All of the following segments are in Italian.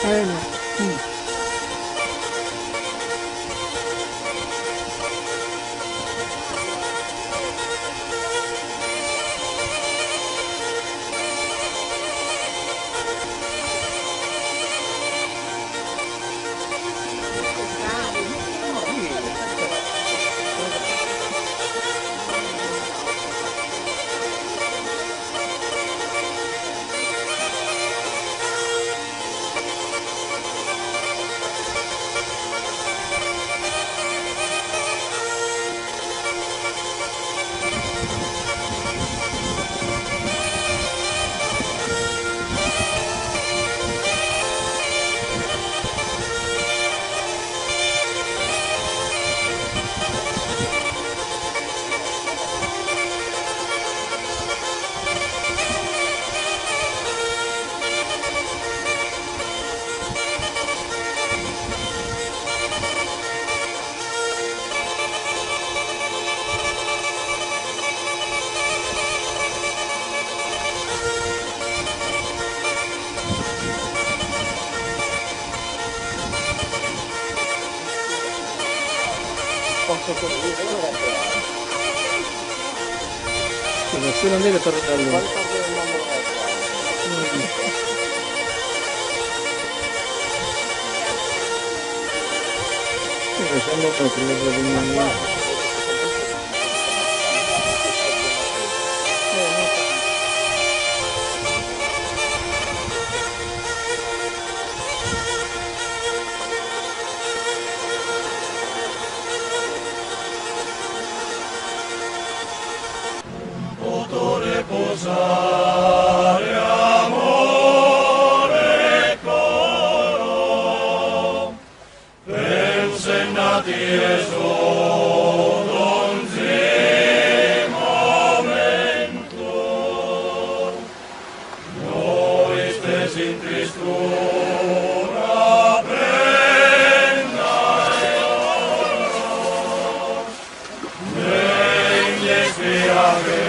Bueno, pero sí non deve tornare lui. Siamo proprio le cose. Potore posare amore coro, pensennati esodonzi momento, noi stessi in tristura prenda e oro, negli spiaghe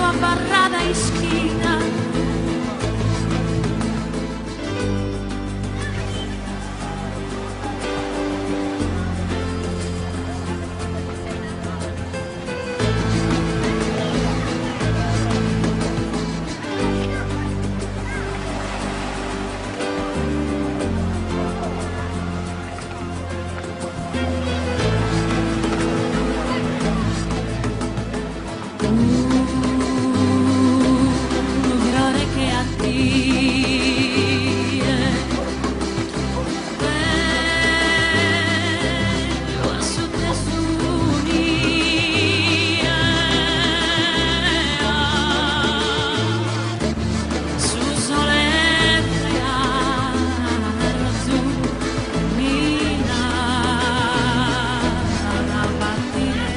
a barrada esquina. Mirare che a dire bello su te su soletta su mina la partire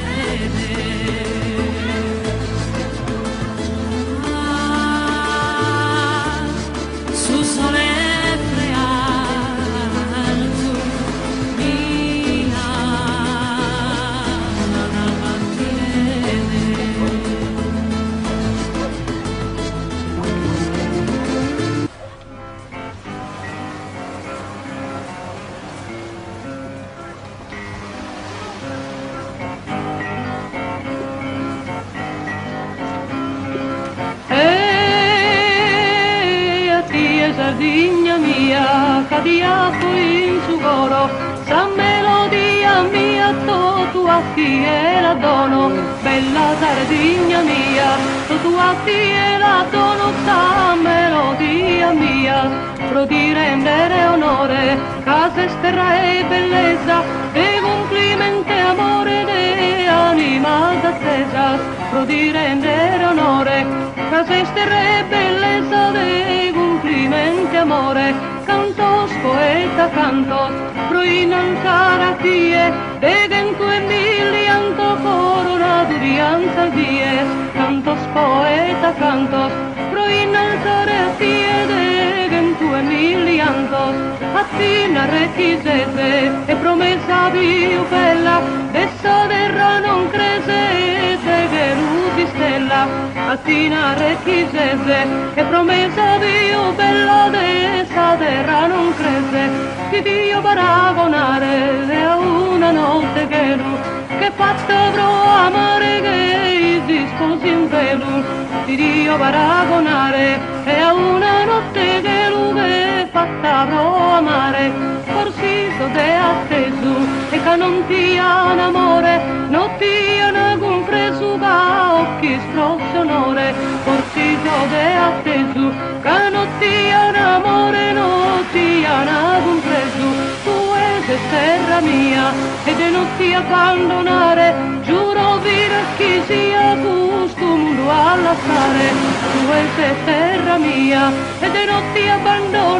su sole freal su mina la partire. Sardigna mia, cadiato in su coro, sa melodia mia, tu a ti e la dono, bella Sardigna mia, tu a ti e la dono, sa melodia mia, pro di rendere onore, casa esterra e bellezza, e complimenti amore de anima d'attesa, pro di rendere onore, casa esterra e bellezza de complimenti amore, cantos poeta cantos, pro innalzare a tie, degen tu emilianto corona durianza dies, cantos poeta cantos, pro innalzare a tie, degen tu emilianto, a tina requisete, e promessa più bella, dessa terra non crese, di stella, a tina requisete, e promessa più bella, dessa terra non crese, di Dio paragonare a una notte che fatta pro amare che disposi in velo, di Dio paragonare a una notte che fatta pro amare, forsiso de atteso e che non ti ha amore, non ti ha compreso va occhi strozzo onore, forsiso de atteso che non ti ha amore, non ti ha compreso, tu sei terra mia ed non ti abbandonare, giuro vira chi sia questo mondo alla stare, tu sei terra mia ed non ti abbandonare.